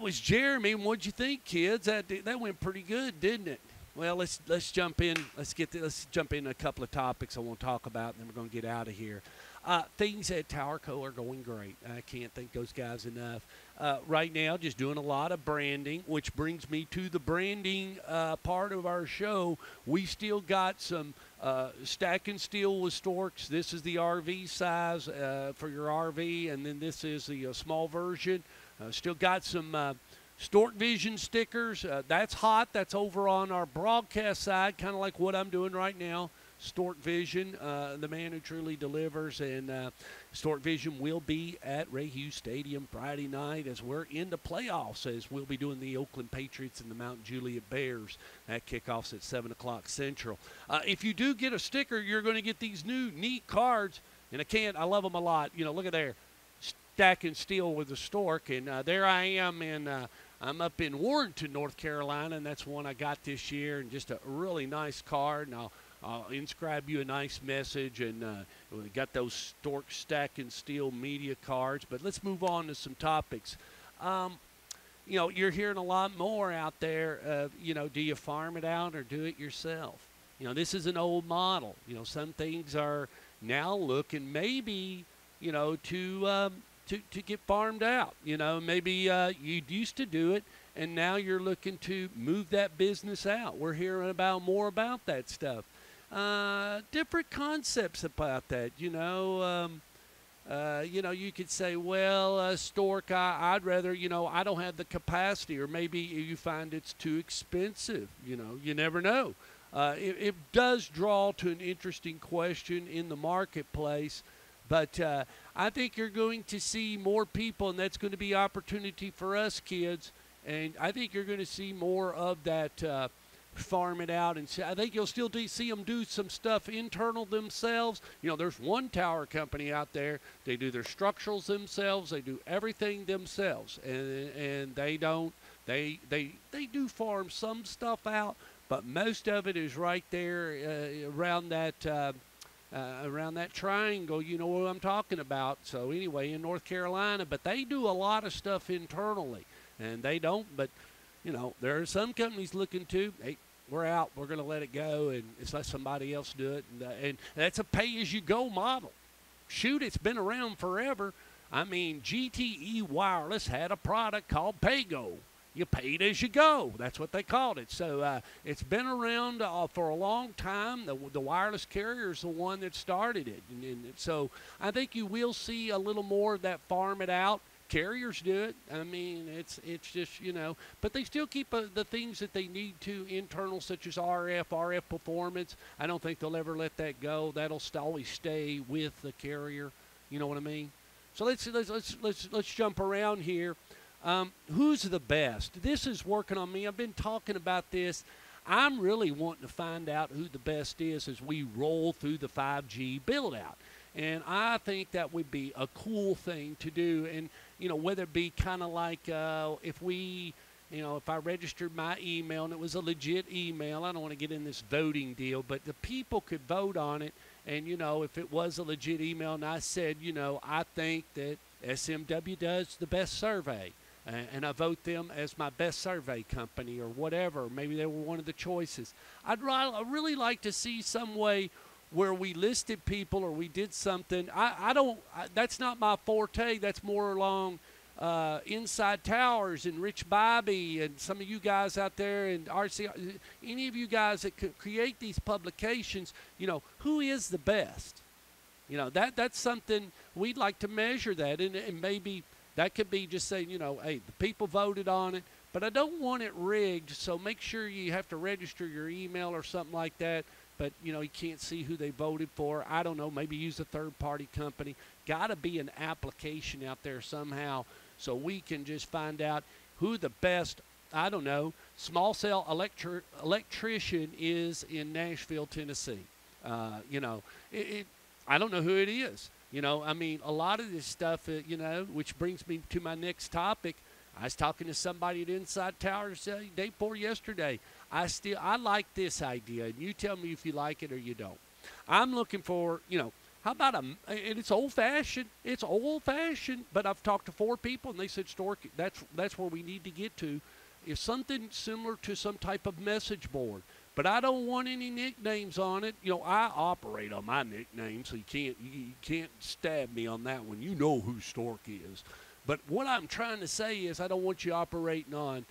was Jeremy. What'd you think, kids? That went pretty good, didn't it? Well, let's jump in. Let's jump in a couple of topics I want to talk about, and then we're going to get out of here. Things at TowerCo are going great. I can't thank those guys enough. Right now, just doing a lot of branding, which brings me to the branding part of our show. We still got some stack and steel with Storks. This is the RV size for your RV, and then this is the small version. Still got some Stork Vision stickers. That's hot. That's over on our broadcast side, kind of like what I'm doing right now. Stork Vision, the man who truly delivers, and Stork Vision will be at Ray Hughes Stadium Friday night as we're into playoffs, as we'll be doing the Oakland Patriots and the Mount Juliet Bears. That kickoff's at 7 o'clock Central. If you do get a sticker, you're going to get these new neat cards, and I love them a lot. You know, look at there, stack and steel with the Stork, and there I am I'm up in Warrenton, North Carolina, and that's one I got this year, and just a really nice card, and I'll inscribe you a nice message, and we got those Stork stack and steel media cards. But let's move on to some topics. You're hearing a lot more out there. Do you farm it out or do it yourself? This is an old model. Some things are now looking maybe, to get farmed out. Maybe you used to do it, and now you're looking to move that business out. We're hearing more about that stuff. Different concepts about that. You could say, well, Stork, I'd rather, I don't have the capacity, or maybe you find it's too expensive. You never know. It does draw to an interesting question in the marketplace. But I think you're going to see more people, and that's going to be opportunity for us kids. And I think you're going to see more of that farm it out. And I think you'll still see them do some stuff internal themselves. There's one tower company out there. They do their structurals themselves. They do everything themselves. And they do farm some stuff out, but most of it is right there around that triangle. You know what I'm talking about. So anyway, in North Carolina, but they do a lot of stuff internally, and they don't. But there are some companies looking to, hey, we're out. We're going to let it go, and it's let somebody else do it. And that's a pay-as-you-go model. Shoot, it's been around forever. I mean, GTE Wireless had a product called PayGo. You paid as you go. That's what they called it. So it's been around for a long time. The wireless carrier is the one that started it. And so I think you will see a little more of that farm it out. Carriers do it. I mean, it's just, but they still keep the things that they need to internal, such as RF performance. I don't think they'll ever let that go. That'll always stay with the carrier. You know what I mean? So let's jump around here. Who's the best? This is working on me. I've been talking about this. I'm really wanting to find out who the best is as we roll through the 5G build out. And I think that would be a cool thing to do. And, whether it be kind of like if I registered my email and it was a legit email, I don't want to get in this voting deal, but the people could vote on it. And, if it was a legit email and I said, I think that SMW does the best survey, and I vote them as my best survey company or whatever. Maybe they were one of the choices. I'd really like to see some way where we listed people or we did something. That's not my forte. That's more along Inside Towers and Rich Bobby and some of you guys out there and RC, any of you guys that could create these publications, who is the best? That's something we'd like to measure that, and maybe that could be just saying, hey, the people voted on it, but I don't want it rigged, so make sure you have to register your email or something like that. But, you can't see who they voted for. I don't know, maybe use a third-party company. Got to be an application out there somehow so we can just find out who the best, I don't know, small cell electrician is in Nashville, Tennessee. I don't know who it is. I mean, a lot of this stuff, which brings me to my next topic. I was talking to somebody at Inside Towers day before yesterday. I like this idea, and you tell me if you like it or you don't. I'm looking for, How about and it's old fashioned. It's old fashioned. But I've talked to 4 people, and they said, Stork, that's where we need to get to, is something similar to some type of message board. But I don't want any nicknames on it. You know, I operate on my nickname, so you can't stab me on that one. You know who Stork is. But what I'm trying to say is I don't want you operating on,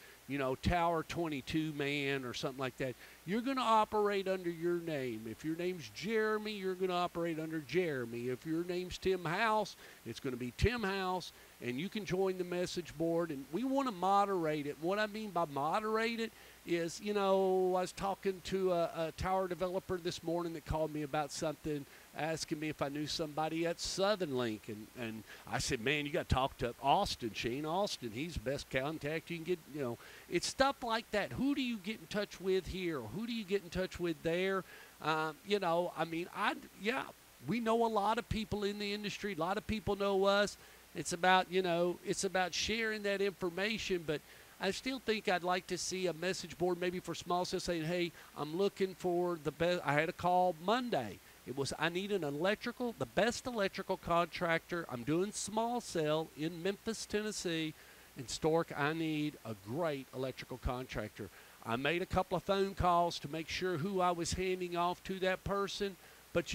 Tower 22 Man or something like that. You're going to operate under your name. If your name's Jeremy, you're going to operate under Jeremy. If your name's Tim House, it's going to be Tim House, and you can join the message board. And we want to moderate it. What I mean by moderate it is, I was talking to a tower developer this morning that called me about something, asking me if I knew somebody at Southern Link. And I said, man, you got to talk to Austin, Shane Austin. He's the best contact you can get. It's stuff like that. Who do you get in touch with here? Who do you get in touch with there? We know a lot of people in the industry. A lot of people know us. It's about sharing that information, but I still think I'd like to see a message board maybe for small sales saying, hey, I'm looking for the best. I had a call Monday. I need the best electrical contractor. I'm doing small cell in Memphis, Tennessee. And Stork, I need a great electrical contractor. I made a couple of phone calls to make sure who I was handing off to that person. But,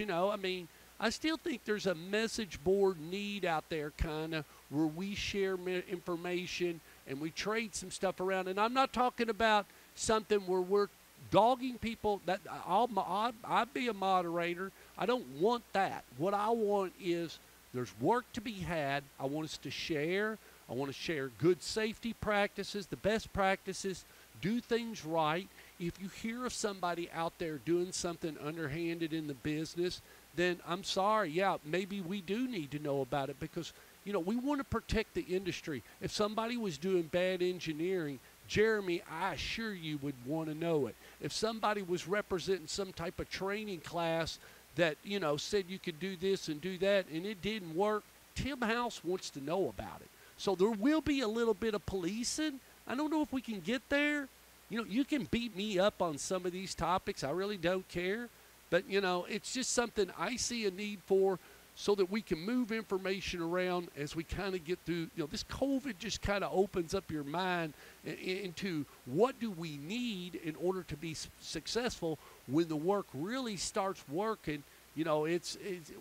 I still think there's a message board need out there kind of where we share information and we trade some stuff around. And I'm not talking about something where we're dogging people. I'd be a moderator. I don't want that. What I want is there's work to be had. I want us to share. I want to share good safety practices, the best practices, do things right. If you hear of somebody out there doing something underhanded in the business, then I'm sorry. Yeah, maybe we do need to know about it because, we want to protect the industry. If somebody was doing bad engineering, Jeremy, I assure you would want to know it. If somebody was representing some type of training class that, said you could do this and do that and it didn't work, Tim House wants to know about it. So there will be a little bit of policing. I don't know if we can get there. You can beat me up on some of these topics. I really don't care. But, it's just something I see a need for so that we can move information around as we kind of get through. This COVID just kind of opens up your mind into what do we need in order to be successful when the work really starts working.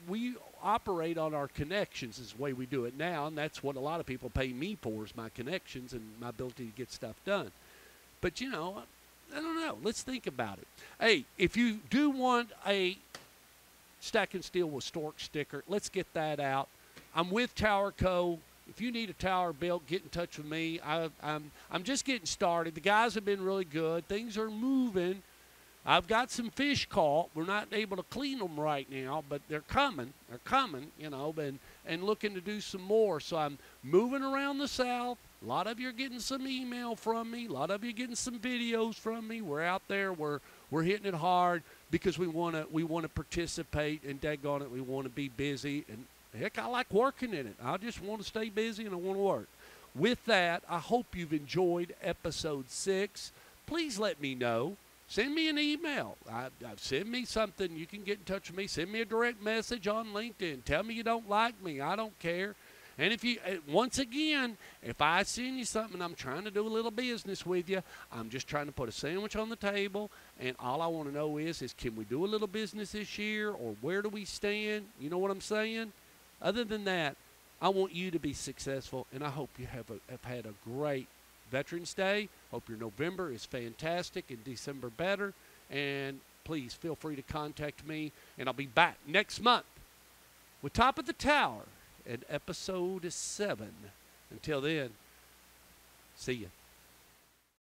We operate on our connections is the way we do it now, and that's what a lot of people pay me for is my connections and my ability to get stuff done. But, I don't know. Let's think about it. Hey, if you do want a Stack and Steel with Stork sticker, let's get that out. I'm with Tower Co. If you need a tower built, get in touch with me. I'm just getting started. The guys have been really good. Things are moving. I've got some fish caught. We're not able to clean them right now, but they're coming. They're coming, and looking to do some more. So I'm moving around the South. A lot of you are getting some email from me. A lot of you are getting some videos from me. We're out there. We're hitting it hard because we want to participate, and daggone it, we want to be busy. And heck, I like working in it. I just want to stay busy and I want to work. With that, I hope you've enjoyed episode 6. Please let me know. Send me an email. Send me something. You can get in touch with me. Send me a direct message on LinkedIn. Tell me you don't like me. I don't care. And if you, once again, if I send you something, I'm trying to do a little business with you. I'm just trying to put a sandwich on the table. And all I want to know is can we do a little business this year, or where do we stand? You know what I'm saying? Other than that, I want you to be successful, and I hope you have had a great Veterans Day. Hope your November is fantastic and December better. And please feel free to contact me, and I'll be back next month with Top of the Tower at episode 7. Until then, see ya.